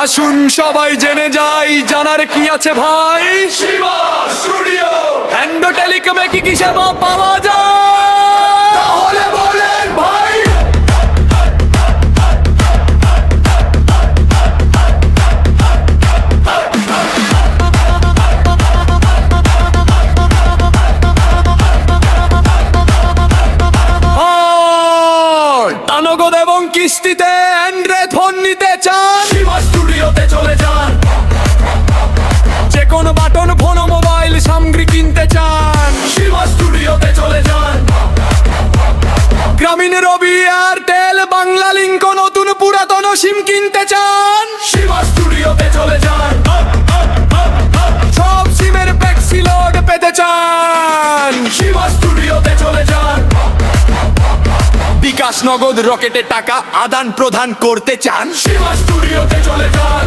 আসুন সবাই জেনে যাই, জানার কি আছে ভাই। শিবা স্টুডিও অ্যান্ডো টেলিকমে কি কি সেবা পাওয়া যায়? তাহলে বলেন ভাই। নগদ এবং কিস্তিতে অ্যান্ড্রয়েড ফোন নিতে চান? শিবা স্টুডিওতে চলে যান। যে কোনো বাটন ফোন ও মোবাইল সামগ্রী কিনতে চান? শিবা স্টুডিওতে চলে যান। গ্রামীণ, রবি, এয়ারটেল, বাংলা লিংক, নতুন পুরাতন সিম কিনতে চান? শিবা স্টুডিওতে চলে যান। সব সিমের প্যাক্সি লোড পেতে চান? শিবা স্টুডিওতে চলে যান। বিকাশ, নগদ, রকেটে টাকা আদান প্রদান করতে চান? শিবা স্টুডিওতে চলে যান।